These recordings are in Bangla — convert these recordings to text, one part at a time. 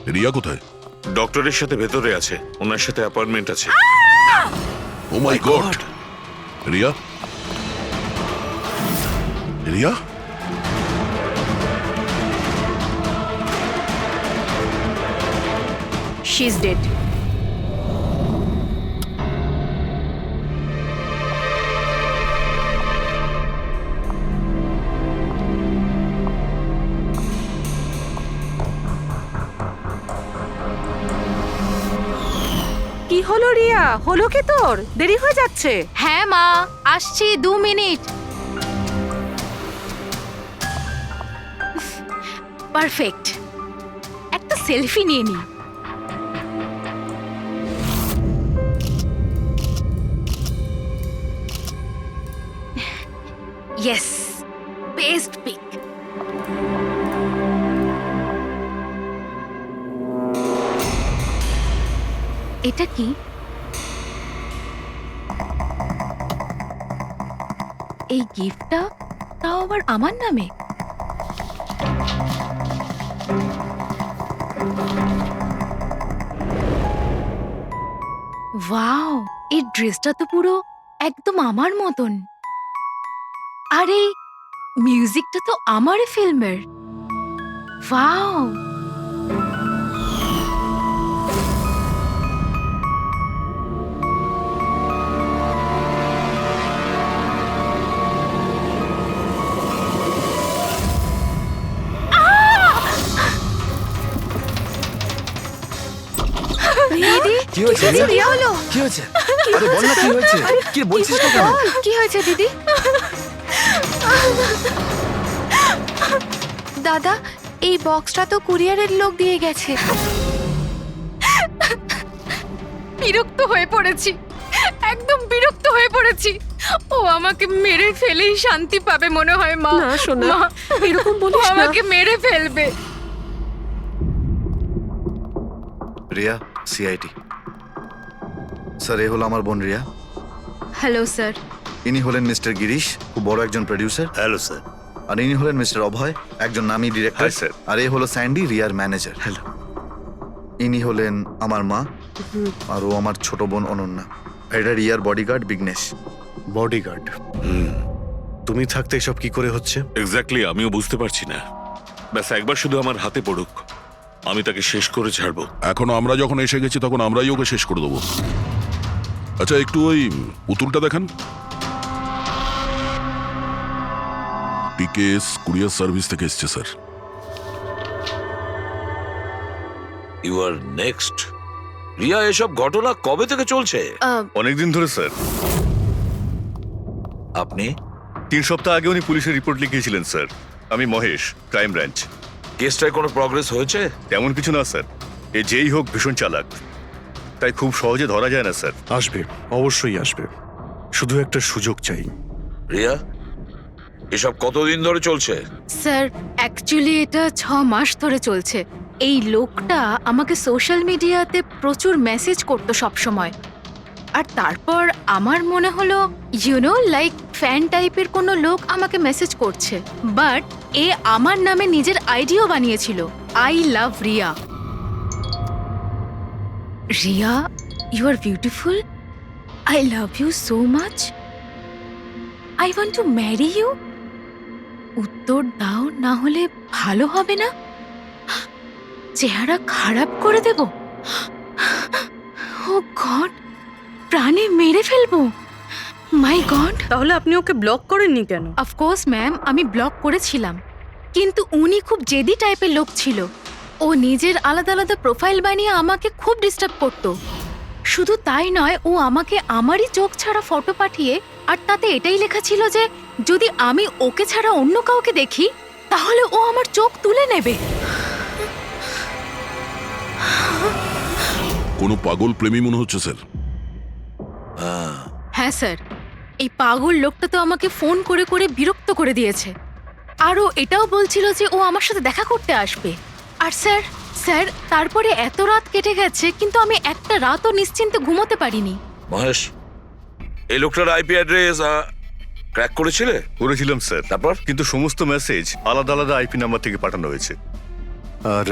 রিয়া কোথায়? ডক্টরের সাথে ভেতরে আছে, ওনার সাথে অ্যাপয়েন্টমেন্ট আছে। Oh my God! Riya, Riya, she is dead. কি হলো রিয়া? হলো কি তোর? দেরি হয়ে যাচ্ছে। হ্যাঁ মা, আসছি 2 মিনিট। পারফেক্ট, একটা সেলফি নিয়ে নি। Yes, best pic. এটা কি? এই গিফটটা তাও আবার আমার নামে। ওয়াও, এই ড্রেসটা তো পুরো একদম আমার মতন। আর এই মিউজিকটা তো আমারই ফিল্মের। ওয়াও, দিদি কি হয়েছে কি রিয়া? হলো? কি হয়েছে? আরে বল না কি হয়েছে? কি বলছিস না কেন? কি হয়েছে দিদি? দাদা, এই বক্সটা তো কুরিয়ারের লোক দিয়ে গেছে। বিরক্ত হয়ে পড়েছি, একদম বিরক্ত হয়ে পড়েছি। ও আমাকে মেরে ফেলেই শান্তি পাবে মনে হয় মা। না সোনা, মা, এরকম ও বলিস না। আমাকে মেরে ফেলবে। রিয়া, সিআইটি। স্যার, এ হলো আমার বোন রিয়া। Hello sir. ইনি হলেন মিস্টার গিরিশ, খুব বড় একজন প্রোডিউসার। Hello sir. আর ইনি হলেন মিস্টার অভয়, একজন নামী ডিরেক্টর। Hi, sir. আর এ হলো স্যান্ডি, রিয়ার ম্যানেজার। হ্যালো। ইনি হলেন আমার মা, আর ও আমার ছোট বোন অনন্যা। এটা রিয়ার বডিগার্ড বিঘ্নেশ। বডিগার্ড? তুমি থাকতে এসব কি করে হচ্ছে? এক্স্যাক্টলি, আমিও বুঝতে পারছি না। ব্যাস একবার শুধু আমার হাতে পড়ুক, আমি তাকে শেষ করে ছাড়বো। এখনো আমরা যখন এসে গেছি তখন আমরাই ওকে শেষ করে দেবো। আচ্ছা, একটু ওই পুতুলটা দেখান। পিকেএস কুরিয়ার সার্ভিস থেকে এসছে sir. You are next. Riya, এসব ঘটনা কবে থেকে চলছে? অনেকদিন ধরে স্যার। আপনি 3 সপ্তাহ আগে উনি পুলিশের রিপোর্ট লিখিয়েছিলেন স্যার। আমি মহেশ, ক্রাইম ব্রাঞ্চ। কেসটায় কোনো প্রগ্রেস হয়েছে? তেমন কিছু না স্যার। এ যেই হোক ভীষণ চালাক, তাই খুব সহজে ধরা যায় না স্যার। আসবে, অবশ্যই আসবে, শুধু একটা সুযোগ চাই। রিয়া, এসব কতদিন ধরে চলছে? স্যার, অ্যাকচুয়ালি এটা 6 মাস ধরে চলছে। এই লোকটা আমাকে সোশ্যাল মিডিয়াতে প্রচুর মেসেজ করতো সব সময়। আর তারপর আমার মনে হলো লাইক ফ্যান টাইপের কোনো লোক আমাকে মেসেজ করছে। বাট এ আমার নামে নিজের আইডিও বানিয়েছিল, I love Riya. Riya, you are beautiful, I love you so much, I want to marry you. উত্তর দাও, না হলে ভালো হবে না। চেহারা খারাপ করে দেব। ও গড, প্রাণে মেরে ফেলবো। মাই গড। তাহলে আপনি ওকে ব্লক করেননি কেন? অফকোর্স ম্যাম, আমি ব্লক করেছিলাম, কিন্তু উনি খুব জেদি টাইপের লোক ছিল। ও নিজের আলাদা আলাদা প্রোফাইল বানিয়ে আমাকে খুব ডিস্টার্ব করতো। শুধু তাই নয়, ও আমাকে আমারই চোখ ছাড়া ফটো পাঠিয়ে, আর তাতে এটাই লেখা ছিল যে যদি আমি ওকে ছাড়া অন্য কাউকে দেখি তাহলে ও আমার চোখ তুলে নেবে। কোনো পাগল প্রেমী মনে হচ্ছে স্যার। হ্যাঁ স্যার, এই পাগল লোকটা তো আমাকে ফোন করে করে বিরক্ত করে দিয়েছে। আর ও এটাও বলছিল যে ও আমার সাথে দেখা করতে আসবে। আর স্যার স্যার তারপরে এত রাত কেটে গেছে, কিন্তু আমি একটা রাতও নিশ্চিন্তে ঘুমোতে পারিনি। মহেশ, এই লোকটার আইপি অ্যাড্রেস ক্র্যাক করেছিলে? করেছিলাম স্যার, তারপর? কিন্তু সমস্ত মেসেজ আলাদা আলাদা আইপি নাম্বার থেকে পাঠানো হয়েছে। আর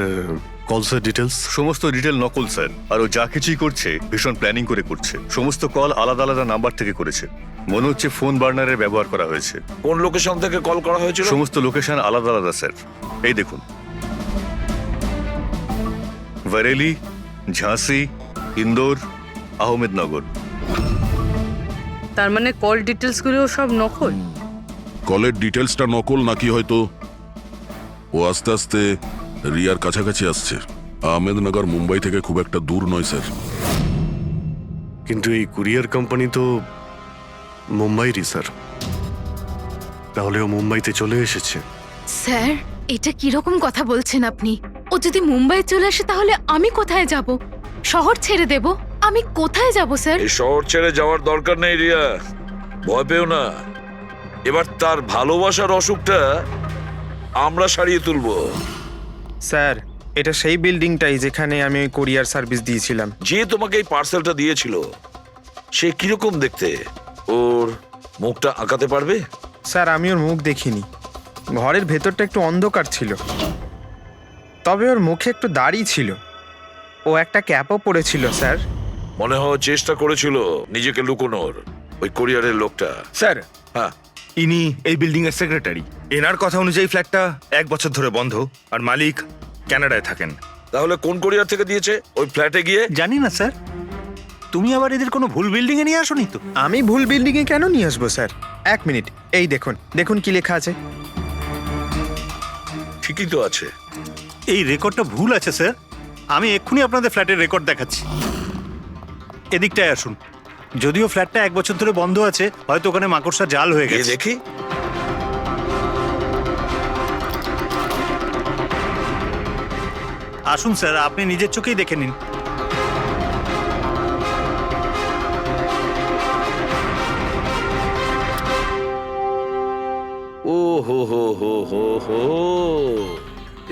কলসের ডিটেলস? সমস্ত ডিটেল নকল স্যার। আর ও যা কিছুই করছে ভীষণ প্ল্যানিং করে করছে। সমস্ত কল আলাদা আলাদা নাম্বার থেকে করেছে। মনে হচ্ছে ফোন বার্নারের ব্যবহার করা হয়েছে। কোন লোকেশন থেকে কল করা হয়েছিল? সমস্ত লোকেশন আলাদা আলাদা স্যার। এই দেখুন, বরেলি, ঝাঁসি, ইন্দোর, আহমেদনগর। তার মানে কল ডিটেলস গুলো সব নকল। কলের ডিটেলসটা নকল নাকি হয়তো ও আস্তে আস্তে রিয়ার কাছাকাছি আসছে। আহমেদনগর মুম্বাই থেকে খুব একটা দূর নয় স্যার। কিন্তু এই কুরিয়ার কোম্পানি তো মুম্বাইরই স্যার। তাহলে ও মুম্বাইতে চলে এসেছে। স্যার, এটা কিরকম কথা বলছেন আপনি? ও যদি মুম্বাই চলে আসে তাহলে আমি কোথায় যাব? শহর ছেড়ে দেব? আমি কোথায় যাব স্যার? এই শহর ছেড়ে যাওয়ার দরকার নেই রিয়া, ভয় পেও না। এবার তার ভালোবাসার অসুখটা আমরা সারিয়ে তুলবো। স্যার, এটা সেই বিল্ডিংটাই যেখানে আমি ওই কোরিয়ার সার্ভিস দিয়েছিলাম। যে তোমাকে এই পার্সেলটা দিয়েছিল সে কিরকম দেখতে? ওর মুখটা আঁকাতে পারবে? স্যার, আমি ওর মুখ দেখিনি। ঘরের ভেতরটা একটু অন্ধকার ছিল, তবে ওর মুখে একটু দাড়ি ছিল। ও একটা ক্যাপও পরেছিল স্যার। মনে হয় চেষ্টা করেছিল নিজেকে লুকোনোর, ওই কোরিয়ারের লোকটা। স্যার, হ্যাঁ, ইনি এই বিল্ডিং এর সেক্রেটারি। এনার কথা অনুযায়ী ফ্ল্যাটটা 1 বছর ধরে বন্ধ, আর মালিক কানাডায় থাকেন। তাহলে কোন কোরিয়ার থেকে দিয়েছে? ওই ফ্ল্যাটে গিয়ে? জানি না স্যার। তুমি আবার এদের কোনো ভুল বিল্ডিং এ নিয়ে আসোনি তো? আমি ভুল বিল্ডিংয়ে কেন নিয়ে আসবো স্যার? 1 মিনিট, এই দেখুন দেখুন কি লেখা আছে। ঠিকই তো আছে। এই রেকর্ডটা ভুল আছে স্যার। আমি এক্ষুনি আপনাদের ফ্ল্যাটের রেকর্ড দেখাচ্ছি। এদিকটায় আসুন। যদিও ফ্ল্যাটটা 1 বছর ধরে বন্ধ আছে, হয়তো ওখানে মাকড়সা জাল হয়ে এই গেছে। দেখি। আসুন স্যার, আপনি নিজের চোখেই দেখে নিন। ও হো হো হো হো হো,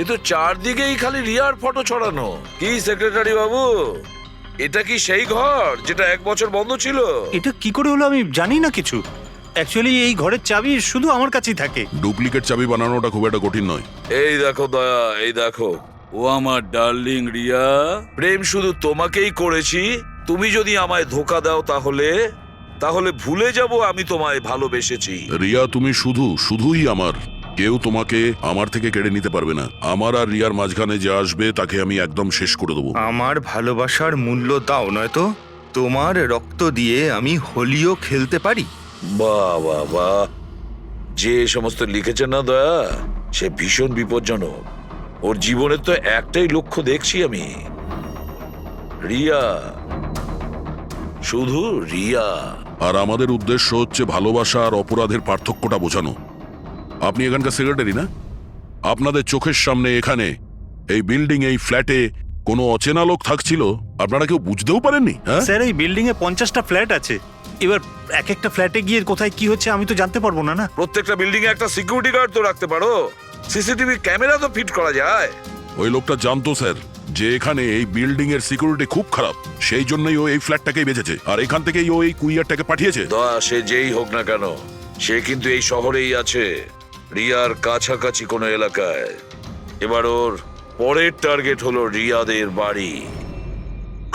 এ তো চারদিকেই খালি রিয়ার ফটো ছড়ানো। কি সেক্রেটারি বাবু, এটা কি সেই ঘর যেটা 1 বছর বন্ধ ছিল? এটা কি করে হলো আমি জানি না কিছু। অ্যাকচুয়ালি এই ঘরের চাবি শুধু আমার কাছেই থাকে। ডুপ্লিকেট চাবি বানানোটা খুব একটা কঠিন নয়। এই দেখো দয়া, এই দেখো। ও আমার ডার্লিং রিয়া, প্রেম শুধু তোমাকেই করেছি। তুমি যদি আমায় ধোকা দাও তাহলে ভুলে যাব আমি তোমায় ভালোবেসেছি। রিয়া, তুমি শুধুই আমার। কেউ তোমাকে আমার থেকে কেড়ে নিতে পারবে না। আমার আর রিয়ার মাঝখানে যে আসবে তাকে আমি একদম শেষ করে দেবো। আমার ভালোবাসার মূল্য দাও, নয়তো তোমার রক্ত দিয়ে আমি হোলিও খেলতে পারি। বাহ বাহ বাহ, যে সমস্ত লিখেছে না দয়া, সে ভীষণ বিপজ্জনক। ওর জীবনের তো একটাই লক্ষ্য দেখছি আমি, রিয়া, শুধু রিয়া। আর আমাদের উদ্দেশ্য হচ্ছে ভালোবাসা আর অপরাধের পার্থক্যটা বোঝানো। আপনি এখানকার সেক্রেটারি না? আপনাদের চোখের সামনে এখানে এই বিল্ডিং, এই ফ্ল্যাটে কোনো অচেনা লোক থাকছিল, আপনারা কেউ বুঝতেও পারেননি? হ্যাঁ স্যার, এই বিল্ডিং এ 50টা ফ্ল্যাট আছে। এবার এক একটা ফ্ল্যাটে গিয়ে কোথায় কি হচ্ছে আমি তো জানতে পারবো না। না, প্রত্যেকটা বিল্ডিং এ একটা সিকিউরিটি গার্ড তো রাখতে পারো। সিসিটিভি ক্যামেরা তো ফিট করা যায়। ওই লোকটা জানতো স্যার যে এখানে এই বিল্ডিং এর সিকিউরিটি খুব খারাপ, সেই জন্যই ও এই ফ্ল্যাটটাকেই বেঁচেছে, আর এখান থেকেই ও এই কুইয়ারটাকে পাঠিয়েছে। দয়া, সে যেই হোক না কেন, সে কিন্তু এই শহরেই আছে, রিয়ার কাছাকাছি কোনো এলাকায়। এবার ওর পরের টার্গেট হলো রিয়াদের বাড়ি।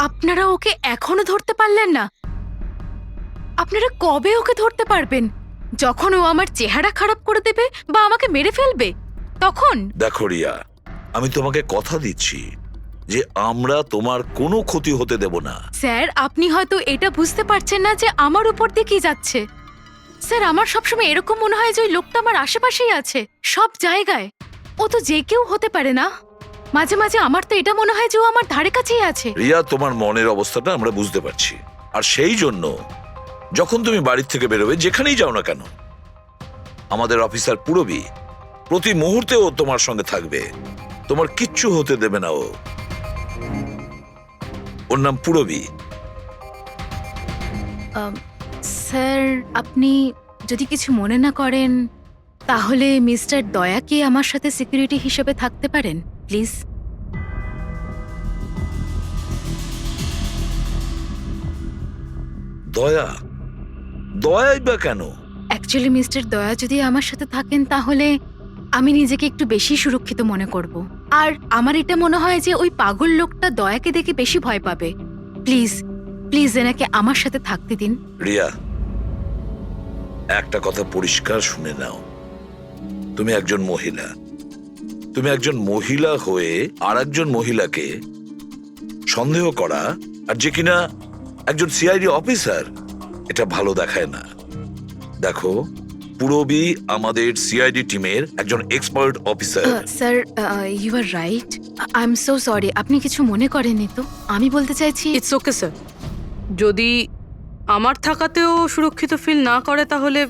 আপনারা ওকে এখনো ধরতে পারলেন না? আপনারা কবে ওকে ধরতে পারবেন? যখন ও আমার চেহারা খারাপ করে দেবে বা আমাকে মেরে ফেলবে তখন? দেখো রিয়া, আমি তোমাকে কথা দিচ্ছি যে আমরা তোমার কোনো ক্ষতি হতে দেব না। স্যার, আপনি হয়তো এটা বুঝতে পারছেন না যে আমার উপর দিয়ে কি যাচ্ছে। স্যার, আমার সবসময় এরকম মনে হয় যে ওই লোকটা আমার আশেপাশেই আছে, সব জায়গায়। ও তো যে কেউ হতে পারে না? মাঝে মাঝে আমার তো এটা মনে হয় যে ও আমার ধারে কাছেই আছে। রিয়া, তোমার মনের অবস্থাটা আমরা বুঝতে পারছি, আর সেই জন্য যখন তুমি বাড়ির থেকে বেরোবে, যেখানেই যাও না কেন, আমাদের অফিসার পুরবী প্রতি মুহূর্তে ও তোমার সঙ্গে থাকবে। তোমার কিচ্ছু হতে দেবে না ও। ওর নাম পুরবী। স্যার, আপনি যদি কিছু মনে না করেন তাহলে মিস্টার দয়াকে আমার সাথে সিকিউরিটি হিসেবে থাকতে পারেন প্লিজ। দয়া? দয়াই বা কেন? অ্যাকচুয়ালি মিস্টার দয়া যদি আমার সাথে থাকেন তাহলে আমি নিজেকে একটু বেশি সুরক্ষিত মনে করব। আর আমার এটা মনে হয় যে ওই পাগল লোকটা দয়াকে দেখে বেশি ভয় পাবে। প্লিজ প্লিজ এনাকে আমার সাথে থাকতে দিন। রিয়া, একটা কথা পরিষ্কার শুনে নাও, তুমি একজন মহিলা। তুমি একজন মহিলা হয়ে আর একজন মহিলাকে সন্দেহ করা, আর যে কিনা একজন সিআইডি অফিসার, এটা ভালো দেখায় না। দেখো, পুরবী আমাদের সিআইডি টিমের একজন expert officer. Sir, you are right. I am so sorry. আপনি কিছু মনে করেননি তো? আমি বলতে চাইছি ইটস ওকে স্যার। যদি আমার থাকাতেও সুরক্ষিত ফিল না করে তাহলে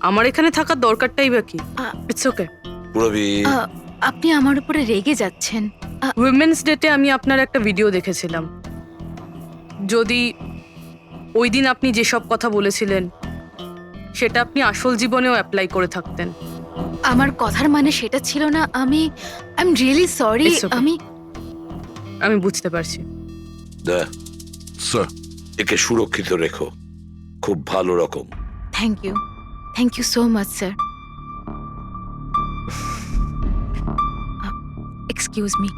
আমার এখানে থাকার দরকারটাই বা কি? It's okay. পুরবী, আপনি আমার উপরে রেগে যাচ্ছেন। উইমেন্স ডেতে আমি আপনার একটা ভিডিও দেখেছিলাম। যদি ওই দিন আপনি যেসব কথা বলেছিলেন সেটা আপনি আসল জীবনেও অ্যাপ্লাই করে থাকতেন। আমার কথার মানে সেটা ছিল না। I am really sorry. It's okay. আমি বুঝতে পারছি। স্যার, একে সুরক্ষিত রেখো, খুব ভালো রকম। Thank you so much sir. Excuse me.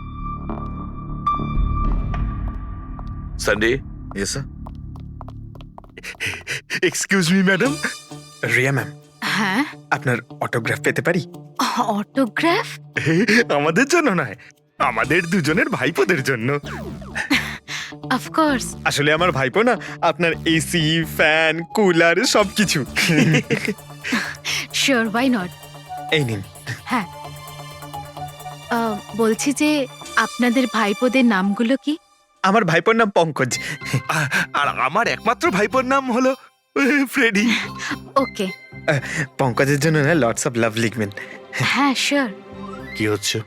Sunday, yes sir. Excuse me madam. Riya ma'am, হ্যাঁ, আপনার অটোগ্রাফ পেতে পারি? অটোগ্রাফ? আমাদের জন্য নয়, আমাদের দুজনের ভাইপোদের জন্য। অফকোর্স। আসলে আমার ভাইপো না আপনার এসি, ফ্যান, কুলার সবকিছু। Sure, why not. এই নিন। হ্যাঁ, বলছি যে আপনাদের ভাইপোদের নামগুলো কি? আমার ভাইপোর নাম পঙ্কজ। আর আমার একমাত্র ভাইপোর নাম হলো ফ্রেডি। ওকে। পঙ্কজের জন্য না লটস অফ লাভ লিখবেন। হ্যাঁ, শিওর। কি হচ্ছে?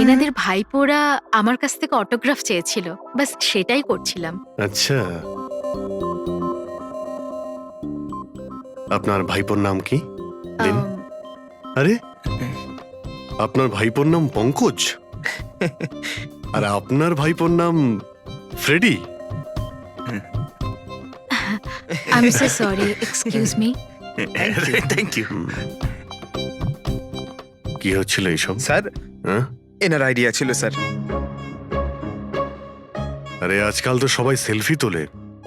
এনাদের ভাইপোরা আমার কাছ থেকে অটোগ্রাফ চেয়েছিল, বাস সেটাই করছিলাম। আচ্ছা, আপনার ভাইপোর নাম কি? দিন। আম, আরে, আপনার ভাইপোর নাম পঙ্কজ আর আপনার ভাইপোর নাম Freddy? I'm so sorry. Excuse me. Thank you. কি হচ্ছিল এইসব? স্যার, হ্যাঁ? এনার আইডিয়া ছিল স্যার। আরে আজকাল তো সবাই সেলফি তোলে,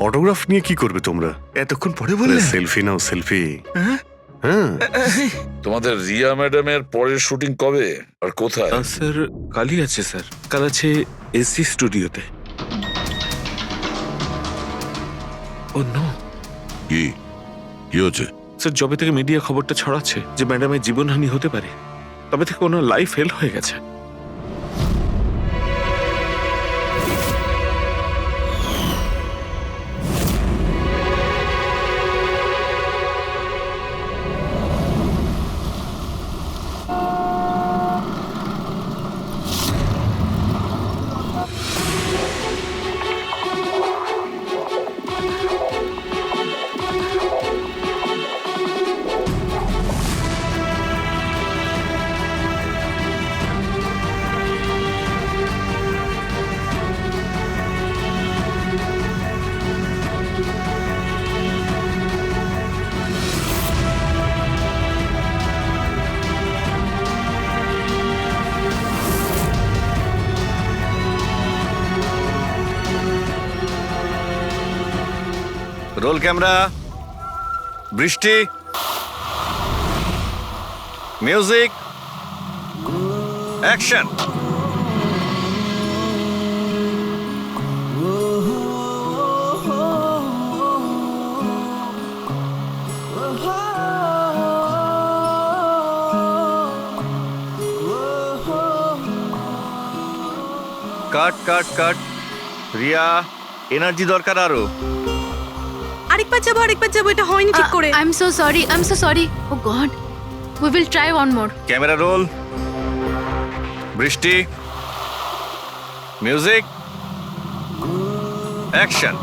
অটোগ্রাফ নিয়ে কি করবে তোমরা? এতক্ষণ পরে বললে? সেলফি নাও, সেলফি। হ্যাঁ? হ্যাঁ, তোমাদের রিয়া ম্যাডামের পরের শুটিং কবে আর কোথায়? স্যার কালই আছে স্যার, কাল আছে এসি স্টুডিওতে। ও নো কি কি হচ্ছে? স্যার, যবে থেকে মিডিয়া খবরটা ছড়াচ্ছে যে ম্যাডামের জীবনহানি হতে পারে, তবে থেকে ওনার লাইফ ফেল হয়ে গেছে। রোল ক্যামেরা, বৃষ্টি, মিউজিক, অ্যাকশন। কাট কাট কাট। রিয়া, এনার্জি দরকার আরো। আরেকবার যাবো, এটা হয়নি ঠিক করে। I'm so sorry. Oh God. We will try one more. Camera roll, বৃষ্টি, মিউজিক, অ্যাকশন।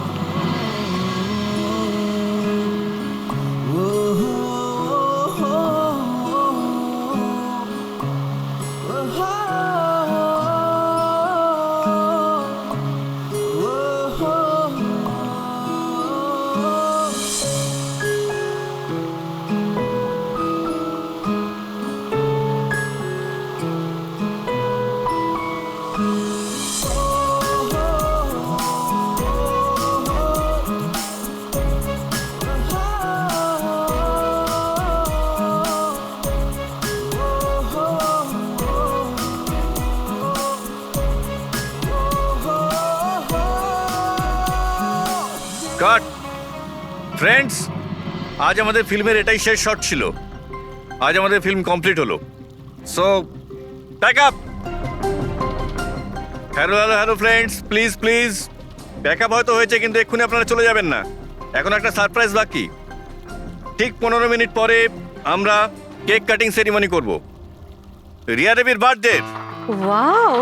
ফ্রেন্ডস, আজ আমাদের ফিল্মের এটাই শেষ শট ছিল। আজ আমাদের ফিল্ম কমপ্লিট হলো। So pack up. Hello friends, please please pack up হয়তো হয়েছে, কিন্তু এক্ষুনি আপনারা চলে যাবেন না। এখন একটা সারপ্রাইজ বাকি। ঠিক 15 মিনিট পরে আমরা কেক কাটিং সেরিমনি করব, রিয়া দেবীর birthday. Wow,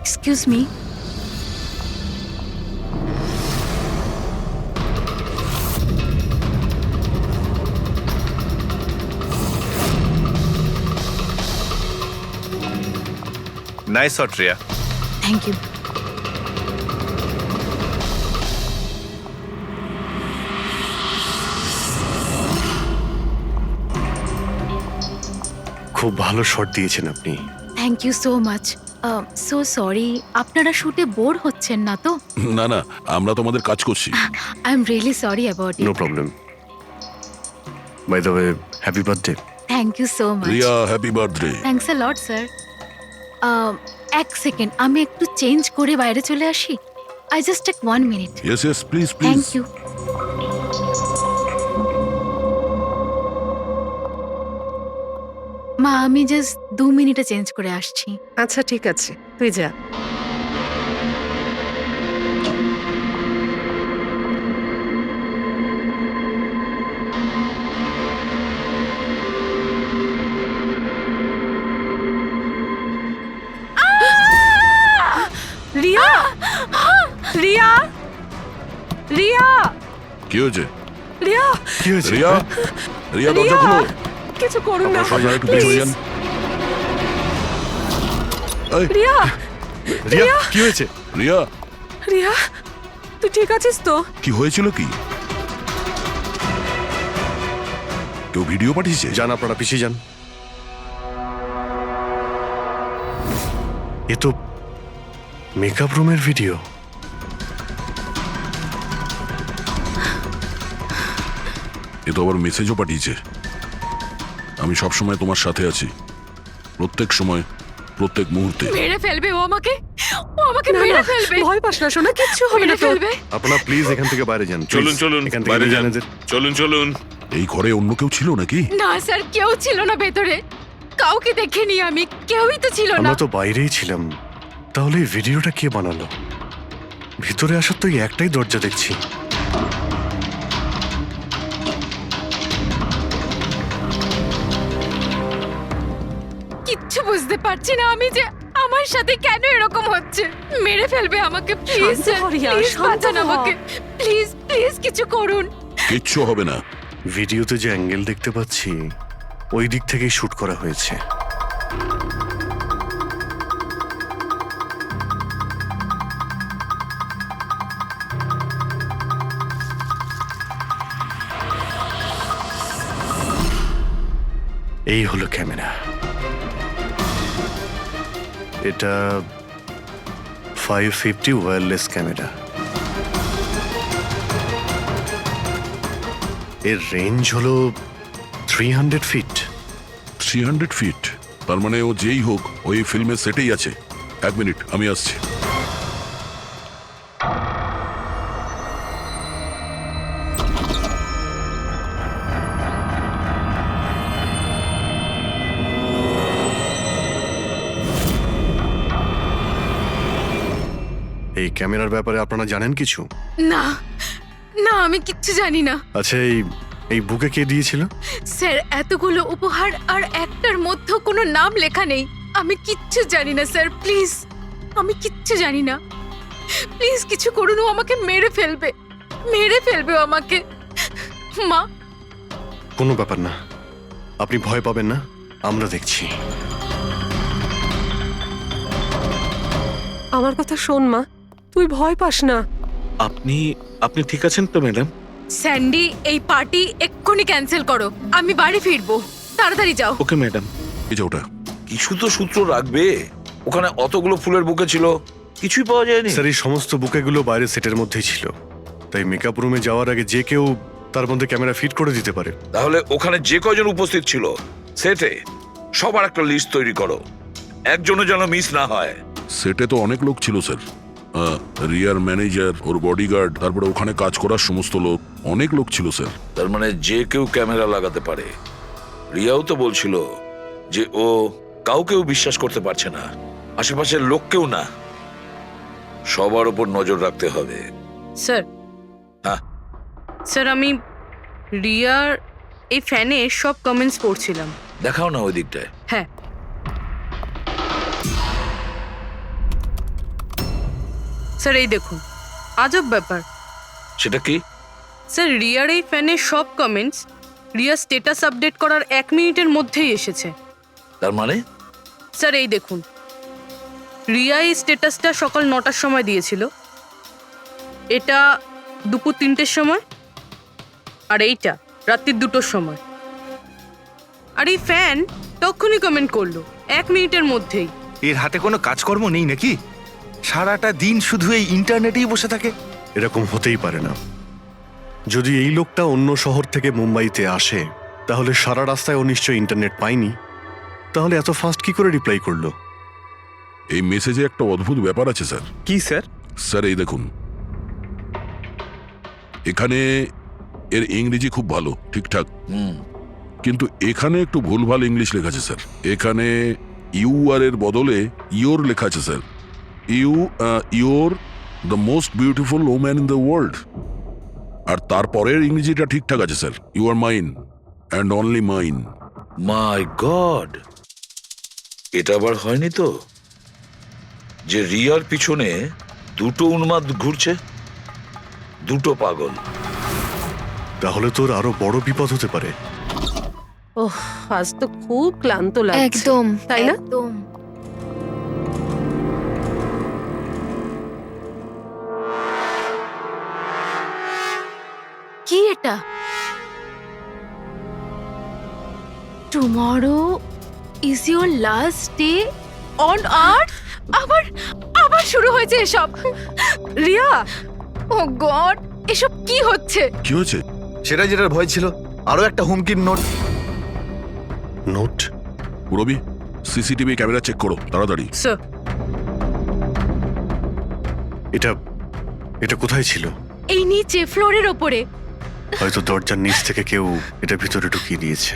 excuse me, nice shot Riya. Thank you. খুব ভালো শট দিয়েছেন আপনি। Thank you so much. So sorry, আপনারা শুটে বোর হচ্ছেন না তো? না না, আমরা তোমাদের কাজ করছি। I am really sorry about no it. Problem. By the way, happy birthday. Thank you so much. Riya, happy birthday. Thanks a lot sir. এক সেকেন্ড, আমি একটু চেঞ্জ করে বাইরে চলে আসি। I just take 1 minute. Yes yes, please please. Thank you. মা, আমি জাস্ট 2 মিনিটে চেঞ্জ করে আসছি। আচ্ছা ঠিক আছে, তুই যা। রিয়া, রিয়া, রিয়া, কি হয়েছে? রিয়া, কি হয়েছে? রিয়া, রিয়া দরজা রিয়া, খুলো। কিছু করুন না আপনারা একটু পিছনে যান। এই, রিয়া, রিয়া, কি হয়েছে? রিয়া, রিয়া, তুই ঠিক আছিস তো? কি হয়েছিল কি? কেউ ভিডিও পাঠিয়েছে? যান, আপনারা পিছিয়ে যান। এ তো মেকআপ রুমের ভিডিও। এ তো আবার মেসেজও পাঠিয়েছে। আমি সব সময় তোমার সাথে আছি, প্রত্যেক সময়, প্রত্যেক মুহূর্তে। মেরে ফেলবে ও আমাকে, ও আমাকে মেরে ফেলবে। ভয় পাস না সোনা, কিচ্ছু হবে না মেরে তোর। ফেলবে। আপনারা প্লিজ এখান থেকে বাইরে যান। চলুন চলুন, এখান থেকে বাইরে যান। যান। চলুন চলুন। এই ঘরে অন্য কেউ ছিল নাকি? না স্যার, কেউ ছিল না ভেতরে, কাউকে দেখিনি আমি, কেউই তো ছিল না। আমরা তো বাইরেই ছিলাম। তাহলে এই ভিডিওটা কে বানালো? ভিতরে আসার তো এই একটাই দরজা দেখছি। কিচ্ছু বুঝতে পারছি না আমি যে আমার সাথে কেন এরকম হচ্ছে। মেরে ফেলবে আমাকে, প্লিজ শান্ত হ রিয়া, প্লিজ শান্ত বাঁচান হ। আমাকে, প্লিজ প্লিজ কিছু করুন। কিচ্ছু হবে না। ভিডিওতে যে অ্যাঙ্গেল দেখতে পাচ্ছি, ওই দিক থেকেই শুট করা হয়েছে। এই হলো ক্যামেরা। এটা 550 ওয়্যারলেস ক্যামেরা। এর রেঞ্জ হলো 300 ফিট। 300 ফিট? তার মানে ও যেই হোক ওই ফিল্মের সেটেই আছে। 1 মিনিট, আমি আসছি। এই ক্যামেরার ব্যাপারে আপনারা জানেন কিছু? না না, আমি কিচ্ছু জানি না আচ্ছা, এই বুকে কে দিয়েছিল? স্যার। এতগুলো উপহার আর একটার মধ্যে কোনো নাম লেখা নেই। আমি কিচ্ছু জানি না স্যার, প্লিজ, আমি কিচ্ছু জানি না। প্লিজ কিছু করুন, ও আমাকে মেরে ফেলবে, মেরে ফেলবে ও আমাকে। মা, কোনো ব্যাপার না, আপনি ভয় পাবেন না, আমরা দেখছি। আমার কথা শোন মা, তুই ভয় পাস না। আপনি আপনি ঠিক আছেন তো ম্যাডাম? স্যান্ডি, এই পার্টি এক্ষুনি ক্যান্সেল করো, আমি বাড়ি ফিরবো, তাড়াতাড়ি যাও। Okay madam. এই যে ওটা। কিছু তো সূত্র রাখবে। ওখানে অতগুলো ফুলের বুকে ছিল, কিছুই পাওয়া যায়নি? স্যার এই সমস্ত বুকেগুলো বাইরে সেটের মধ্যেই ছিল, তাই মেকআপ রুমে যাওয়ার আগে যে কেউ তার মধ্যে ক্যামেরা ফিট করে দিতে পারে। তাহলে ওখানে যে কয়জন উপস্থিত ছিল সেটে সবার একটা লিস্ট তৈরি করো, একজনও যেন মিস না হয়। সেটে তো অনেক লোক ছিল স্যার, রিয়ার ম্যানেজার, ওর বডিগার্ড, তারপরে ওখানে কাজ করার সমস্ত লোক, অনেক লোক ছিল স্যার। তার মানে যে কেউ ক্যামেরা লাগাতে পারে। রিয়াও তো বলছিল যে ও কাউকেও বিশ্বাস করতে পারছে না, আশেপাশের লোককেও না, সবার উপর নজর রাখতে হবে। স্যার, হ্যাঁ স্যার আমি রিয়ার এই ফ্যানে সব কমেন্টস পড়ছিলাম। দেখাও না ওই দিকটায়। হ্যাঁ, স্যার এই দেখুন, আজব ব্যাপার। সেটা কি? স্যার রিয়ার এই ফ্যানের সব কমেন্টস রিয়ার স্ট্যাটাস আপডেট করার 1 মিনিটের মধ্যেই এসেছে। তার মানে? স্যার এই দেখুন, রিয়া এই স্ট্যাটাসটা সকাল 9টার সময় দিয়েছিল, এটা দুপুর 3টের সময়, আর এইটা রাত্রির 2টোর সময়। আর এই ফ্যান তখনই কমেন্ট করলো 1 মিনিটের মধ্যেই। এর হাতে কোনো কাজকর্ম নেই নাকি? সারাটা দিন শুধু এই ইন্টারনেটেই বসে থাকে। এরকম হতেই পারে না। যদি এই লোকটা অন্য শহর থেকে মুম্বাইতে আসে, তাহলে সারা রাস্তায় ও নিশ্চয়ই ইন্টারনেট পায়নি, তাহলে এত ফাস্ট কি করে রিপ্লাই করলো? এই মেসেজে একটা অদ্ভুত ব্যাপার আছে স্যার। কি স্যার? স্যার এই দেখুন, এখানে এর ইংরেজি খুব ভালো, ঠিকঠাক, কিন্তু এখানে একটু ভুলভাল ইংলিশ লেখা আছে স্যার। এখানে ইউ আর এর বদলে ইয়োর লেখা আছে sir. Your the most beautiful woman in the world. আর তারপরের ইংরেজিটা ঠিকঠাক আছে sir, you are mine and only mine. My God, এটা আবার হয়নি তো যে রিয়ার পিছনে দুটো উন্মাদ ঘুরছে, দুটো পাগল? তাহলে তোর আরো বড় বিপদ হতে পারে। ওহ, আজ তো খুব ক্লান্ত লাগছে। একদম, তাই না? একদম। কি এটা? Tomorrow is your last day on earth? আবার আবার শুরু হয়েছে এসব। রিয়া, ও গড, এসব কি হচ্ছে? কি হয়েছে? সেটা যেটার ভয় ছিল, আরো একটা হুমকির নোট। নোট? রবি, সিসিটিভি ক্যামেরা চেক করো তাড়াতাড়ি। স্যার, এটা এটা কোথায় ছিল? এই নিচে ফ্লোরের ওপরে। হয়তো দরজার নিচ থেকে কেউ এটা ভিতরে ঢুকিয়ে দিয়েছে।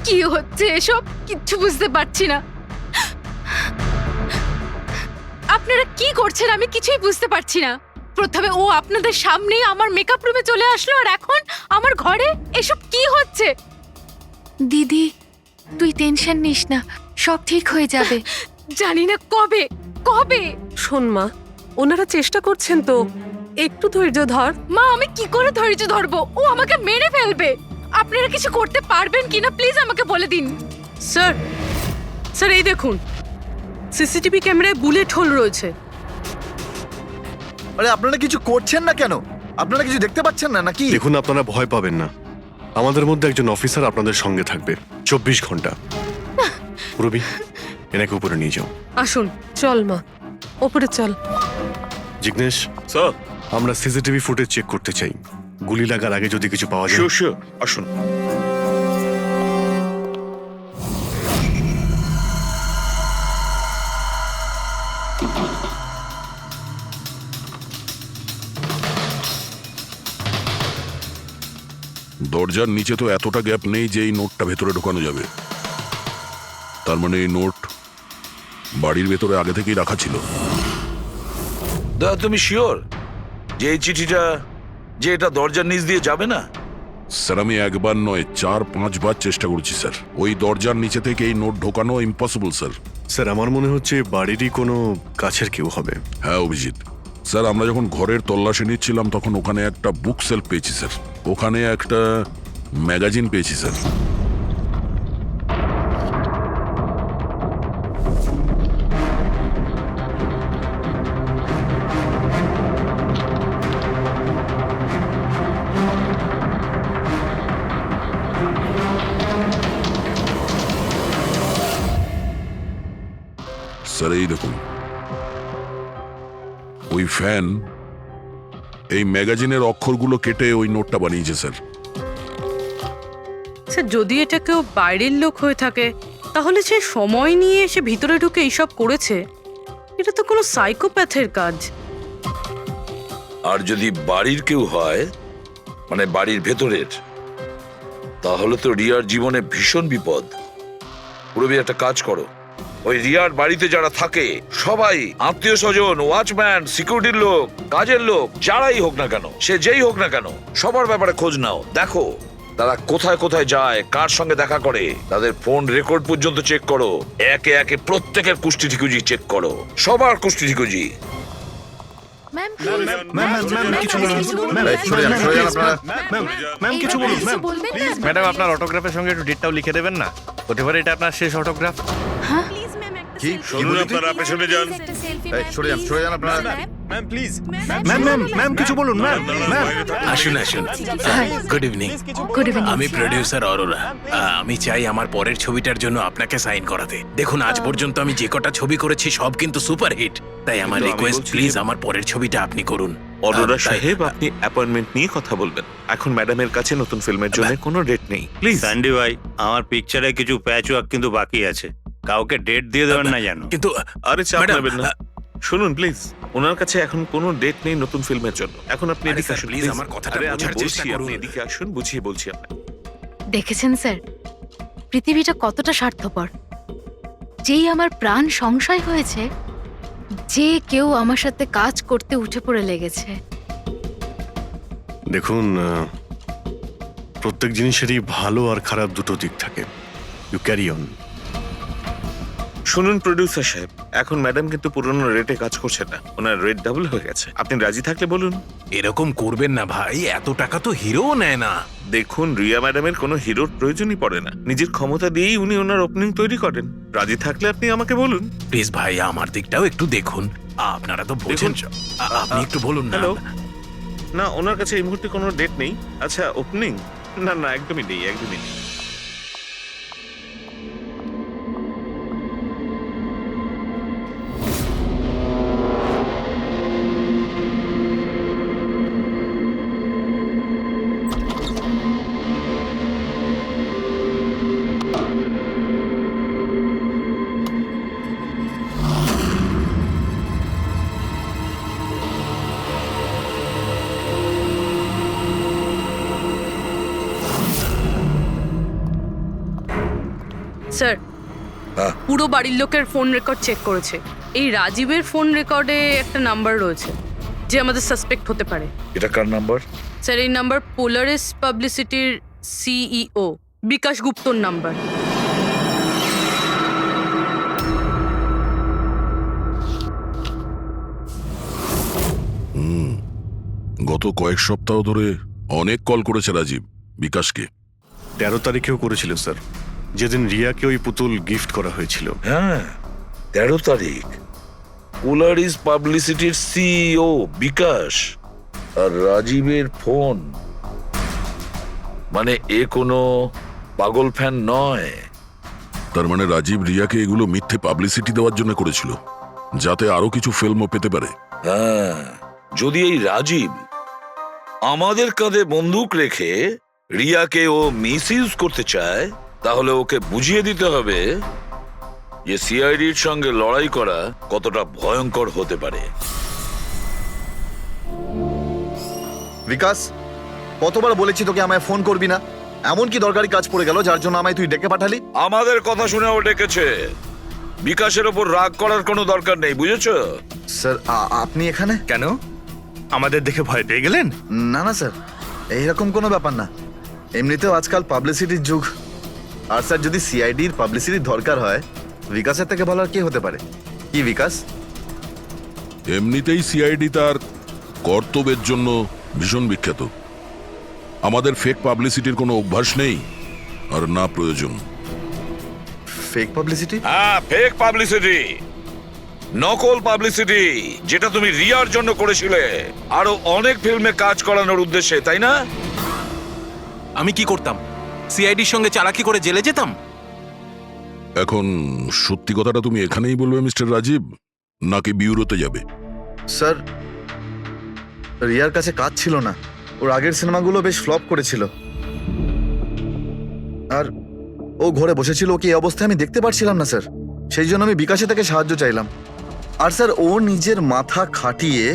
কি হচ্ছে এসব? কিচ্ছু বুঝতে পারছি না। আপনারা কি করছেন আমি কিছুই বুঝতে পারছি না। প্রথমে ও আপনাদের সামনেই আমার মেকআপ রুমে চলে আসলো, আর এখন আমার ঘরে এসব কি হচ্ছে? দিদি, তুই টেনশন নিস না, সব ঠিক হয়ে যাবে। জানি না কবে কবে। শোন মা, ওনারা চেষ্টা করছেন তো, একটু ধৈর্য ধর। মা, আমি কি করে ধৈর্য ধরবো? ও আমাকে মেরে ফেলবে। আপনারা কিছু করতে পারবেন কিনা প্লিজ আমাকে বলে দিন। স্যার, স্যার এই দেখুন, সিসিটিভি ক্যামেরায় বুলেট হোল রয়েছে। আরে আপনারা কিছু করছেন না কেন? আপনারা কিছু দেখতে পাচ্ছেন না নাকি? দেখুন, আপনারা ভয় পাবেন না, আমাদের মধ্যে একজন অফিসার আপনাদের সঙ্গে থাকবে 24 ঘন্টা। রবি, এনাকে উপরে নিয়ে যাও। আসুন। চল মা, ওপরে চল। জিগ্নেশ, স্যার, আমরা সিসিটিভি ফুটেজ চেক করতে চাই। গুলি লাগার আগে যদি কিছু পাওয়া যায়। শিওর শিওর, আসুন। দরজার নিচে তো এতটা গ্যাপ নেই যে এই নোটটা ভেতরে ঢোকানো যাবে। তার মানে এই নোট বাড়ির ভেতরে আগে থেকেই রাখা ছিল। দাদা, তুমি শিওর যে এই চিঠিটা, যে এটা দরজার নিচ দিয়ে যাবে না? স্যার আমি একবার নয় 4-5 বার চেষ্টা করেছি স্যার। ওই দরজার নিচে থেকে এই নোট ঢোকানো ইম্পসিবল স্যার। স্যার, আমার মনে হচ্ছে বাড়িরই কোনো কাছের কেউ হবে। হ্যাঁ অভিজিৎ স্যার, আমরা যখন ঘরের তল্লাশি নিচ্ছিলাম তখন ওখানে একটা বুক সেলফ পেয়েছি স্যার, ওখানে একটা ম্যাগাজিন পেয়েছি স্যার। স্যার এই দেখুন, ওই ফ্যান এই ম্যাগাজিনের অক্ষরগুলো কেটে ওই নোটটা বানিয়েছে স্যার। স্যার যদি এটা কেউ বাইরের লোক হয়ে থাকে তাহলে সে সময় নিয়ে এসে ভিতরে ঢুকে এইসব করেছে, এটা তো কোনো সাইকোপ্যাথের কাজ। আর যদি বাড়ির কেউ হয়, মানে বাড়ির ভেতরের, তাহলে তো রিয়ার জীবনে ভীষণ বিপদ। পুরবি একটা কাজ করো, ওই রিয়ার বাড়িতে যারা থাকে সবাই আত্মীয় স্বজন, ওয়াচম্যান, সিকিউরিটির লোক, কাজের লোক, যারাই হোক না কেন, সে যেই হোক না কেন, সবার ব্যাপারে খোঁজ নাও। দেখো তারা কোথায় কোথায় যায়, কার সঙ্গে দেখা করে, তাদের ফোন রেকর্ড পর্যন্ত চেক করো। একে একে প্রত্যেকের কুষ্টি ঠিকুজি চেক করো, সবার কুষ্টি ঠিকুজি। ম্যাম কিছু বলুন ম্যাম। বলবেন প্লিজ ম্যাডাম, আপনার অটোগ্রাফের সঙ্গে একটু ডেটটাও লিখে দেবেন না? হতে পারে এটা আপনার শেষ অটোগ্রাফ। কি শুনুন, আপনারা পেছনে যান। সরে যান আপনারা। Ma'am please. ম্যাম কিছু বলুন ম্যাম। আসুন আসুন। Good evening. Good evening. আমি প্রডিউসার অরোরা। আমি চাই আমার পরের ছবিটার জন্য আপনাকে সাইন করাতে। দেখুন আজ পর্যন্ত আমি যে কটা ছবি করেছি সব কিন্তু সুপারহিট, তাই আমার কিন্তু আমি রিকোয়েস্ট বলছি প্লিজ যে- আমার পরের ছবিটা আপনি করুন। অরোরা তাই- সাহেব, আপনি অ্যাপয়েন্টমেন্ট নিয়ে কথা বলবেন। এখন ম্যাডামের কাছে নতুন ফিল্মের জন্য কোনো ডেট নেই, প্লিজ। স্যান্ডি ভাই, আমার পিকচারে কিছু প্যাচ ওয়ার্ক কিন্তু বাকি আছে, কাউকে ডেট দিয়ে দেবেন না জানো। কিন্তু আরে চাপ ম্যাডাম, নেবেন না। শুনুন প্লিজ, ওনার কাছে এখন কোনো ডেট নেই নতুন ফিল্মের জন্য। এখন আপনি আরে এদিকে স্যার, আসুন প্লিজ প্লিজ। আমার কথাটা আরে আমি বোঝার বলছি, চেষ্টা করুন। আপনি এদিকে আসুন, বুঝিয়ে বলছি আপনাকে। দেখেছেন স্যার, পৃথিবীটা কতটা স্বার্থপর। যেই আমার প্রাণ সংশয় হয়েছে, যে কেউ আমার সাথে কাজ করতে উঠে পড়ে লেগেছে। দেখুন, প্রত্যেক জিনিসেরই ভালো আর খারাপ দুটো দিক থাকে। You carry on. শুনুন প্রডিউসার সাহেব, এখন ম্যাডাম কিন্তু পুরনো রেটে কাজ করছে না, ওনার রেট ডাবল হয়ে গেছে। আপনি রাজি থাকলে বলুন। এরকম করবেন না ভাই, এত টাকা তো হিরোও নেয় না। দেখুন, রিয়া ম্যাডামের কোনো হিরোর প্রয়োজনই পড়ে না, নিজের ক্ষমতা দিয়েই উনি ওনার ওপেনিং তৈরি করেন। রাজি থাকলে আপনি আমাকে বলুন। প্লিজ ভাই, আমার দিকটাও একটু দেখুন। আপনারা তো বোঝেন। আপনি একটু বলুন না। হ্যালো, না ওনার কাছে এই মুহূর্তে কোনো ডেট নেই। আচ্ছা, ওপেনিং? না না, একদমই নেই, একদমই নেই। স্যার, হ্যাঁ। পুরো বাড়ির লোকের ফোন রেকর্ড চেক করেছে। এই রাজীবের ফোন রেকর্ডে একটা নাম্বার রয়েছে যে আমাদের সাসপেক্ট হতে পারে। এটা কার নাম্বার? স্যার এই নাম্বার পোলারিস পাবলিসিটির সিইও বিকাশ গুপ্তর নাম্বার। গত কয়েক সপ্তাহ ধরে অনেক কল করেছে রাজীব বিকাশকে। 13 তারিখেও করেছিল স্যার, যেদিন রিয়াকে ওই পুতুল গিফট করা হয়েছিল। হ্যাঁ, 13 তারিখ। পোলারিস পাবলিসিটির সিইও বিকাশ আর রাজীবের ফোন। মানে এ কোনো পাগল ফ্যান নয়। তার মানে রাজীব রিয়াকে এগুলো মিথ্যে পাবলিসিটি দেওয়ার জন্য করেছিল, যাতে আরো কিছু ফিল্মও পেতে পারে। হ্যাঁ, যদি এই রাজীব আমাদের কাঁধে বন্দুক রেখে রিয়াকে ও মিসইউজ করতে চায়, তাহলে ওকে বুঝিয়ে দিতে হবে যে সিআইডির সঙ্গে লড়াই করা কতটা ভয়ঙ্কর হতে পারে। বিকাশ, কতবার বলেছি তোকে আমায় ফোন করবি না? এমন কি দরকারি কাজ পড়ে গেল যার জন্য আমায় তুই ডেকে পাঠালি? আমাদের কথা শুনে ও ডেকেছে। বিকাশের ওপর রাগ করার কোনো দরকার নেই, বুঝেছো? স্যার, আপনি এখানে কেন? আমাদের দেখে ভয় পেয়ে গেলেন? না না স্যার, এইরকম কোনো ব্যাপার না। এমনিতেও আজকাল পাবলিসিটির যুগ। আর স্যার, যদি সিআইডির পাবলিসিটির দরকার হয়, বিকাশের থেকে ভালো আর কে হতে পারে? কি বিকাশ? এমনিতেই সিআইডি তার কর্তব্যের জন্য ভীষণ বিখ্যাত। আমাদের ফেক পাবলিসিটির কোনো অভ্যাস নেই আর না প্রয়োজন। Fake publicity? হ্যাঁ, ফেক পাবলিসিটি, নকল পাবলিসিটি, যেটা তুমি রিয়ার জন্য করেছিলে আরো অনেক ফিল্মে কাজ করানোর উদ্দেশ্যে, তাই না? আমি কি করতাম? সিআইডির সঙ্গে চালাকি করে জেলে যেতাম? এখন সত্যি কথাটা তুমি এখানেই বলবে মিস্টার রাজীব, নাকি বিউরোতে যাবে? স্যার, রিয়ার কাছে কাজ ছিল না। ওর আগের সিনেমাগুলো বেশ ফ্লপ করেছিল, আর ও ঘরে বসেছিল। ওকে এই অবস্থায় আমি দেখতে পারছিলাম না স্যার, সেই জন্য আমি বিকাশে থেকে সাহায্য চাইলাম। আর স্যার, ও নিজের মাথা খাটিয়ে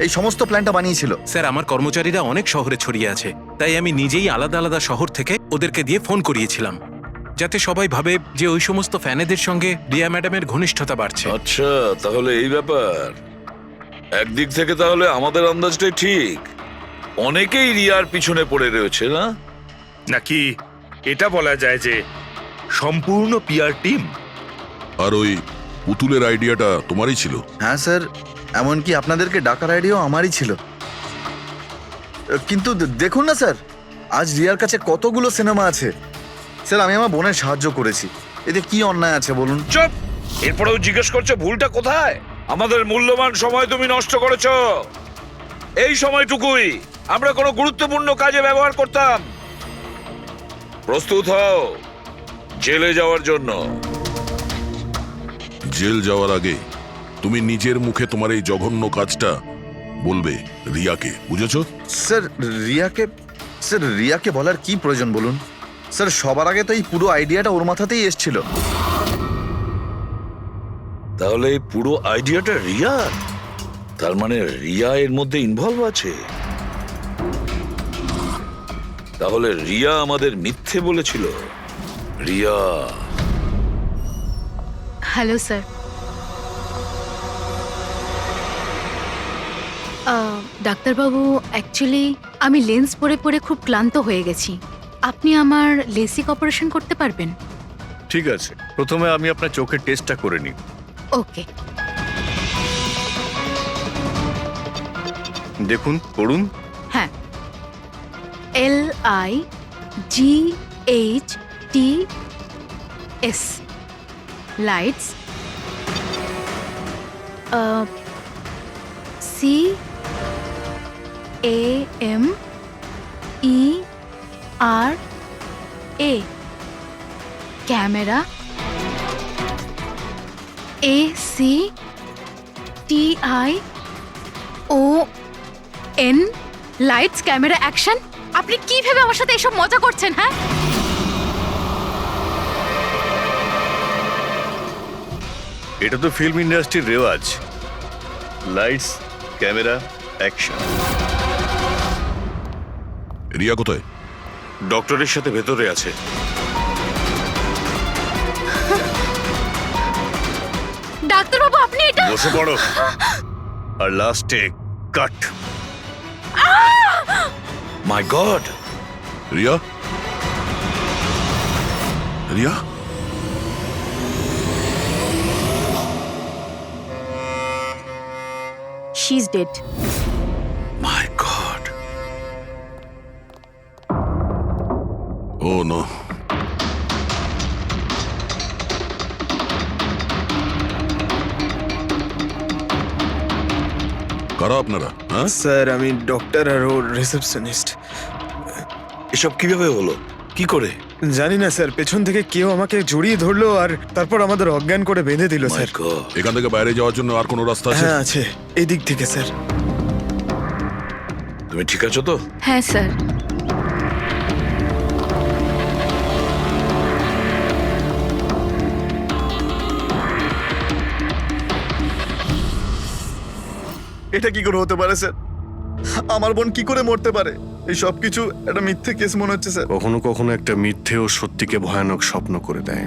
এই সমস্ত প্ল্যানটা বানিয়েছিল। স্যার, আমার কর্মচারীরা অনেক শহরে ছড়িয়ে আছে, তাই আমি নিজেই আলাদা আলাদা শহর থেকে ওদেরকে দিয়ে ফোন করিয়েছিলাম, যাতে সবাই ভাবে যে ওই সমস্ত ফ্যানেদের সঙ্গে রিয়া ম্যাডামের ঘনিষ্ঠতা বাড়ছে। আচ্ছা, তাহলে এই ব্যাপার। একদিক থেকে তাহলে আমাদের আন্দাজটাই ঠিক, অনেকেই রিয়ার পিছনে পড়ে রয়েছে না? নাকি এটা বলা যায় যে সম্পূর্ণ পিআর টিম? আর ওই পুতুলের আইডিয়াটা তোমারই ছিল? হ্যাঁ স্যার, এমনকি আপনাদেরকে ডাকার আইডিয়াও আমারই ছিল। কিন্তু দেখুন না স্যার, আজ রিয়ার কাছে কতগুলো সিনেমা আছে। স্যার, আমি আমার বোনের সাহায্য করেছি, এতে কি অন্যায় আছে বলুন? চুপ! এরপরেও জিজ্ঞেস করছো ভুলটা কোথায়? আমাদের মূল্যবান সময় তুমি নষ্ট করেছো। এই সময়টুকুই আমরা কোনো গুরুত্বপূর্ণ কাজে ব্যবহার করতাম। প্রস্তুত হও জেলে যাওয়ার জন্য। জেল যাওয়ার আগে তুমি নিজের মুখে তোমার এই জঘন্য কাজটা বলবে রিয়াকে, বুঝেছো? স্যার, রিয়াকে বলার কি প্রয়োজন বলুন? স্যার, সবার আগে তো এই পুরো আইডিয়াটা ওর মাথাতেই এসেছিল। তাহলে এই পুরো আইডিয়াটা রিয়া? তার মানে রিয়া এর মধ্যে ইনভলভ আছে? তাহলে রিয়া আমাদের মিথ্যে বলেছিল? রিয়া? Hello sir. ডাক্তারবাবু, অ্যাকচুয়ালি আমি লেন্স পরে পরে খুব ক্লান্ত হয়ে গেছি। আপনি আমার লেসিক অপারেশন করতে পারবেন? ঠিক আছে, প্রথমে আমি আপনার চোখের টেস্টটা করে নিই। ওকে। দেখুন, করুন। হ্যাঁ, LIGHTS lights, CAMERA camera, ACTION lights, camera, action. আপনি কি ভেবে আমার সাথে এসব মজা করছেন? হ্যাঁ, এটা তো ফিল্ম ইন্ডাস্ট্রির রেওয়াজ, লাইটস, ক্যামেরা, অ্যাকশন। রিয়া কোথায়? ডক্টরের সাথে ভেতরে আছে। ডাক্তারবাবু, আপনি এটা বসে পড়ো। আর লাস্টে কাট। My God! Riya? Riya? She is dead. My God! Oh no. কারা আপনারা? হ্যাঁ স্যার, আমি ডক্টর আর ওর রিসেপশনিস্ট। এসব কিভাবে হলো? কি করে? জানি না স্যার, পেছন থেকে কেউ আমাকে জড়িয়ে ধরলো আর তারপর আমাদের অজ্ঞান করে বেঁধে দিল স্যার। এখান থেকে বাইরে যাওয়ার জন্য আর কোনো রাস্তা আছে? হ্যাঁ আছে, এই দিক থেকে স্যার। তুমি ঠিক আছো তো? হ্যাঁ স্যার। এটা কি করে হতে পারে স্যার? আমার বোন কি করে মরতে পারে? এই সব কিছু একটা মিথ্যে কেস মনে হচ্ছে স্যার। কখনো কখনো একটা মিথ্যে ও সত্যিকে ভয়ানক স্বপ্ন করে দেয়।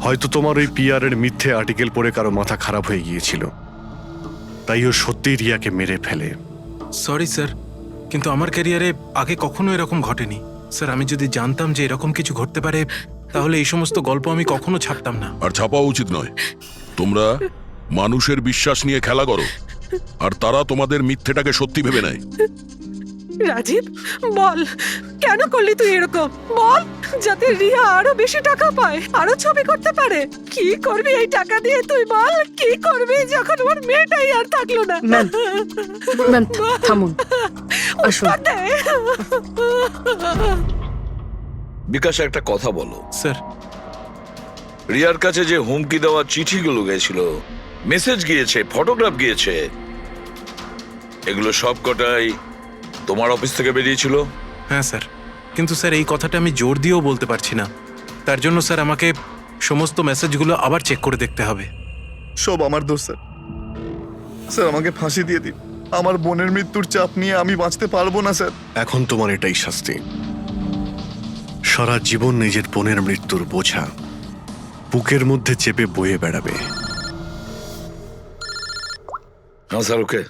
হয়তো তোমার ওই পিআর এর মিথ্যে আর্টিকেল পড়ে কারো মাথা খারাপ হয়ে গিয়েছিল, তাই ও সত্যিই রিয়াকে মেরে ফেলে। সরি স্যার, কিন্তু আমার ক্যারিয়ারে আগে কখনো এরকম ঘটেনি। স্যার, আমি যদি জানতাম যে এরকম কিছু ঘটতে পারে, তাহলে এই সমস্ত গল্প আমি কখনো ছাপতাম না। আর ছাপাও উচিত নয়। তোমরা মানুষের বিশ্বাস নিয়ে খেলা করো, আর তারা তোমাদের মিথ্যেটাকে সত্যি ভেবে নেয়। রাজীব, বল কেন করলি তুই এরকম? বল, যাতে রিয়া আরো বেশি টাকা পায়, আরো ছবি করতে পারে। কি করবি এই টাকা দিয়ে তুই বল? কি করবি যখন ওর মেয়েটাই আর থাকলো না? ম্যাম, থামুন, আসুন। বিকাশ, একটা কথা বলো। স্যার, রিয়ার কাছে যে হুমকি দেওয়া চিঠিগুলো গেছিল মেসেজ গিয়েছে, ফটোগ্রাফ গিয়েছে, এগুলো সব কটাই তোমার অফিস থেকে বেরিয়েছিল? হ্যাঁ স্যার, কিন্তু স্যার এই কথাটা আমি জোর দিয়েও বলতে পারছি না। তার জন্য স্যার আমাকে সমস্ত মেসেজগুলো আবার চেক করে দেখতে হবে। সব আমার দোষ স্যার। স্যার আমাকে ফাঁসি দিয়ে দিন, আমার বোনের মৃত্যুর চাপ নিয়ে আমি বাঁচতে পারবো না স্যার। এখন তোমার এটাই শাস্তি। সারা জীবন নিজের বোনের মৃত্যুর বোঝা বুকের মধ্যে চেপে বয়ে বেড়াবে। হ্যাঁ স্যার, ওকে।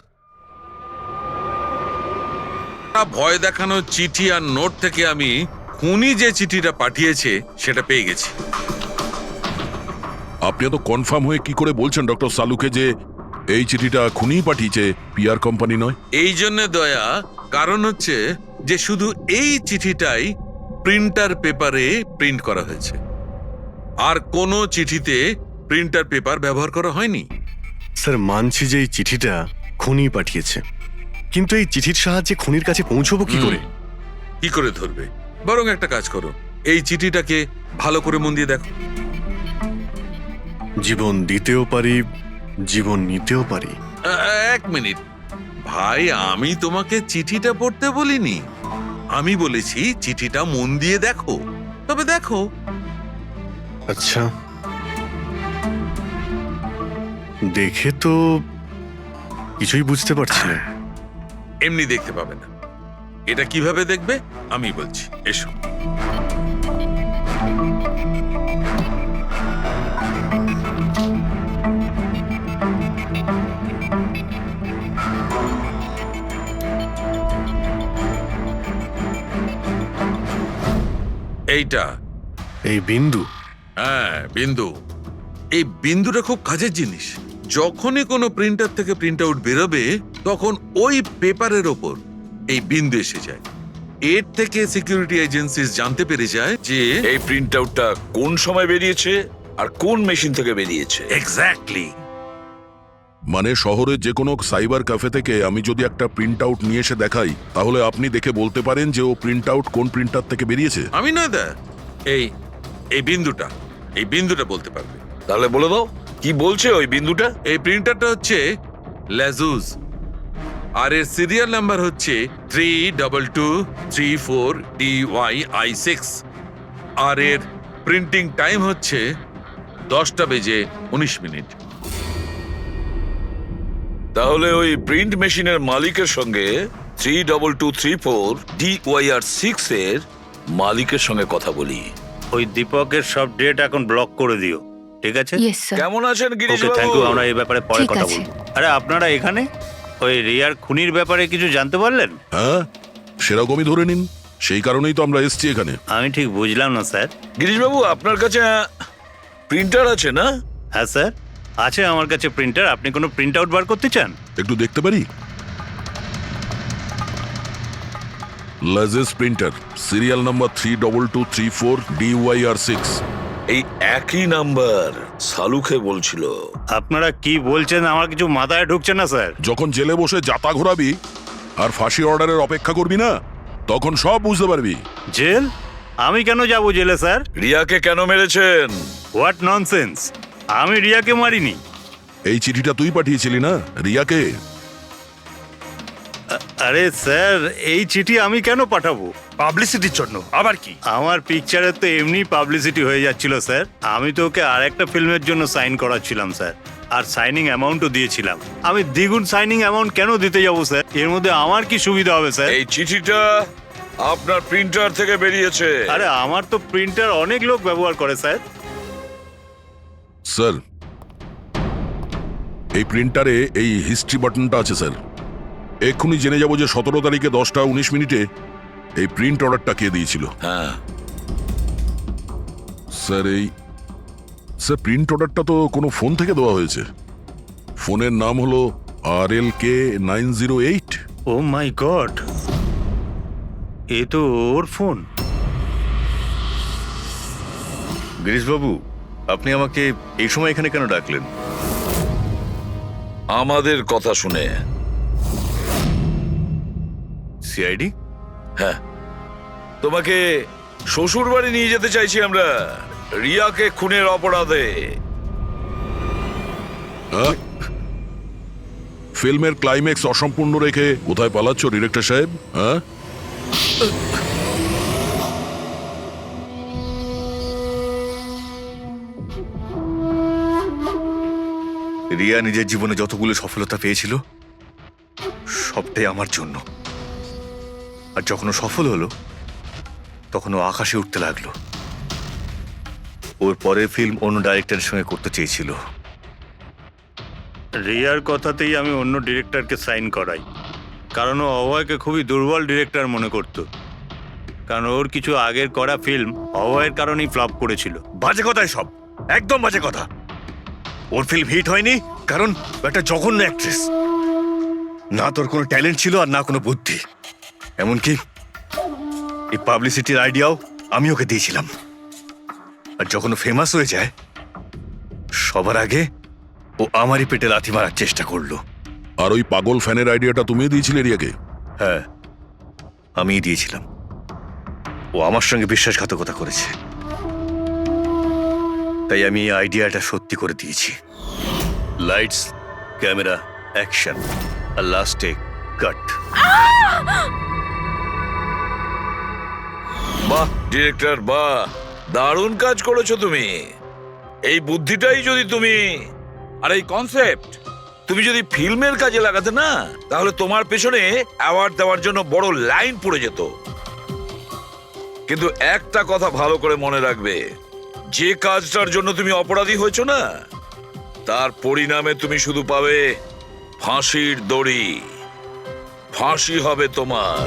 ভয় দেখানো চিঠি আর নোট থেকে আমি খুনি যে চিঠিটা পাঠিয়েছে সেটা পেয়ে গেছি। আপনি এত কনফার্ম হয়ে কি করে বলছেন ডক্টর সালুকে যে এই চিঠিটা খুনি পাঠিয়েছে, পিআর কোম্পানি নয়? এই জন্য দয়া, কারণ হচ্ছে যে শুধু এই চিঠিটাই প্রিন্টার পেপারে প্রিন্ট করা হয়েছে, আর কোনো চিঠিতে প্রিন্টার পেপার ব্যবহার করা হয়নি। স্যার মানছি যে এই চিঠিটা খুনি পাঠিয়েছে, কিন্তু এই চিঠির সাহায্যে খুনির কাছে পৌঁছবো কি করে? কি করে ধরবে? বরং একটা কাজ করো, এই চিঠিটাকে ভালো করে মন দিয়ে দেখো। জীবন দিতেও পারি, জীবন নিতেও পারি। এক মিনিট ভাই, আমি তোমাকে চিঠিটা পড়তে বলিনি, আমি বলেছি চিঠিটা মন দিয়ে দেখো। তবে দেখো। আচ্ছা, দেখে তো কিছুই বুঝতে পারছি না। এমনি দেখতে পাবে না, এটা কিভাবে দেখবে আমি বলছি, এসো। এইটা এই বিন্দু? হ্যাঁ, বিন্দু। এই বিন্দুটা খুব কাজের জিনিস। যখনই কোনো প্রিন্টার থেকে প্রিন্ট আউট বেরোবে তখন ওই পেপারের ওপর এই বিন্দু এসে যায়। এর থেকে সিকিউরিটি এজেন্সিস জানতে পেরে যায় যে এই প্রিন্ট আউটটা কোন সময় বেরিয়েছে আর কোন মেশিন থেকে বেরিয়েছে। এক্স্যাক্টলি। মানে শহরের যে কোনো সাইবার ক্যাফে থেকে আমি যদি একটা প্রিন্ট আউট নিয়ে এসে দেখাই, তাহলে আপনি দেখে বলতে পারেন যে ও প্রিন্ট আউট কোন প্রিন্টার থেকে বেরিয়েছে? আমি না দা, এই এই বিন্দুটা বলতে পারবে। তাহলে বলে দাও কি বলছে ওই বিন্দুটা। এই প্রিন্টারটা হচ্ছে লেজুস, আর এর সিরিয়াল নাম্বার হচ্ছে 32234DYI6, আর এর প্রিন্টিং টাইম হচ্ছে 10:19। তাহলে ওই প্রিন্ট মেশিনের মালিকের সঙ্গে 32234DYR6 এর মালিকের সঙ্গে কথা বলি। ওই দীপকের সব ডেট এখন ব্লক করে দিও, ঠিক আছে? Yes sir. কেমন আছেন গিরিশ ওকে, থ্যাংক বাবু? ইউ। আমরা এই ব্যাপারে পরে ঠিক কথা আছে। বলবো। আরে আপনারা এখানে ওই রিয়ার খুনির ব্যাপারে কিছু জানতে পারলেন? হ্যাঁ, সেরকমই ধরে নিন, সেই কারণেই তো আমরা এসছি এখানে। আমি ঠিক বুঝলাম না স্যার। গিরিশ বাবু, আপনার কাছে প্রিন্টার আছে না? হ্যাঁ স্যার, আছে আমার কাছে প্রিন্টার। আপনি কোনো প্রিন্ট আউট বার করতে চান? একটু দেখতে পারি? লেজেস প্রিন্টার, সিরিয়াল নাম্বার 32234DYR6। এই একই নাম্বার সালুকে বলছিল। আপনারা কি বলছেন আমার কিছু মাথায় ঢুকছে না স্যার। যখন জেলে বসে জাতা ঘোরাবি আর ফাঁসি অর্ডারের অপেক্ষা করবি না, তখন সব বুঝতে পারবি। জেল? আমি কেন যাব জেলে স্যার? রিয়াকে কেন মেরেছেন? What nonsense! আমি রিয়াকে মারিনি। এই চিঠিটা তুই পাঠিয়েছিলি না রিয়াকে? আরে স্যার, এই চিঠি আমি কেন পাঠাবো? পাবলিসিটির জন্য আবার কি? আমার পিকচারের তো এমনি পাবলিসিটি হয়ে যাচ্ছিল স্যার। আমি তো ওকে আর একটা ফিল্মের জন্য সাইন করাচ্ছিলাম স্যার, আর সাইনিং অ্যামাউন্টও দিয়েছিলাম। আমি দ্বিগুণ সাইনিং অ্যামাউন্ট কেন দিতে যাবো স্যার? এর মধ্যে আমার কি সুবিধা হবে স্যার? এই চিঠিটা আপনার প্রিন্টার থেকে বেরিয়েছে। আরে আমার তো প্রিন্টার অনেক লোক ব্যবহার করে স্যার। স্যার, এই প্রিন্টারে এই হিস্ট্রি বাটনটা আছে স্যার। এক্ষুনি জেনে যাব যে 17 তারিখে 10:19 এই প্রিন্ট অর্ডারটা কে দিয়েছিল। হ্যাঁ স্যার, স্যার প্রিন্ট অর্ডারটা তো কোনো ফোন থেকে দেওয়া হয়েছে। ফোনের নাম হলো RLK908। ও মাই গড, এ তো ওর ফোন। গিরিশবাবু, আপনি আমাকে এই সময় এখানে কেন ডাকলেন? আমাদের কথা শুনে। সিআইডি? হ্যাঁ, তোমাকে শ্বশুর বাড়ি নিয়ে যেতে চাইছি আমরা, রিয়াকে খুনের অপরাধে। হ্যাঁ? ফিল্মের ক্লাইম্যাক্স অসম্পূর্ণ রেখে কোথায় পালাচ্ছ ডিরেক্টর সাহেব? হ্যাঁ, রিয়া নিজের জীবনে যতগুলো সফলতা পেয়েছিল সবটাই আমার জন্য। আর যখন ও সফল হলো তখন ও আকাশে উঠতে লাগলো। ওর পরের ফিল্ম অন্য ডাইরেক্টরের সঙ্গে করতে চেয়েছিল। রিয়ার কথাতেই আমি অন্য ডিরেক্টরকে সাইন করাই, কারণ ও অভয়কে খুবই দুর্বল ডিরেক্টর মনে করত। কারণ ওর কিছু আগের করা ফিল্ম অভয়ের কারণেই ফ্লপ করেছিল। বাজে কথা সব, একদম বাজে কথা। ওর ফিল্ম হিট হয়নি কারণ ও একটা জঘন্য অ্যাক্ট্রেস। না তোর কোনো ট্যালেন্ট ছিল আর না কোনো বুদ্ধি। এমনকি এই পাবলিসিটির আইডিয়াও আমি ওকে দিয়েছিলাম। আর যখন ও ফেমাস হয়ে যায় সবার আগে ও আমারই পেটে লাথি মারার চেষ্টা করলো। আর ওই পাগল ফ্যানের আইডিয়াটা তুমি দিয়েছিলে রিয়াকে? হ্যাঁ, আমিই দিয়েছিলাম। ও আমার সঙ্গে বিশ্বাসঘাতকতা করেছে, তাই আমি এই আইডিয়াটা সত্যি করে দিয়েছি। লাইটস, ক্যামেরা, অ্যাকশন, আর লাস্টে কাট। বাহ ডিরেক্টর, বাহ, দারুণ কাজ করেছো তুমি। এই বুদ্ধিটাই যদি তুমি আর এই কনসেপ্ট তুমি যদি ফিল্মের কাজে লাগাতে না, তাহলে তোমার পেছনে অ্যাওয়ার্ড দেওয়ার জন্য বড় লাইন পড়ে যেত। কিন্তু একটা কথা ভালো করে মনে রাখবে, যে কাজটার জন্য তুমি অপরাধী হয়েছো না, তার পরিণামে তুমি শুধু পাবে ফাঁসির দড়ি। ফাঁসি হবে তোমার।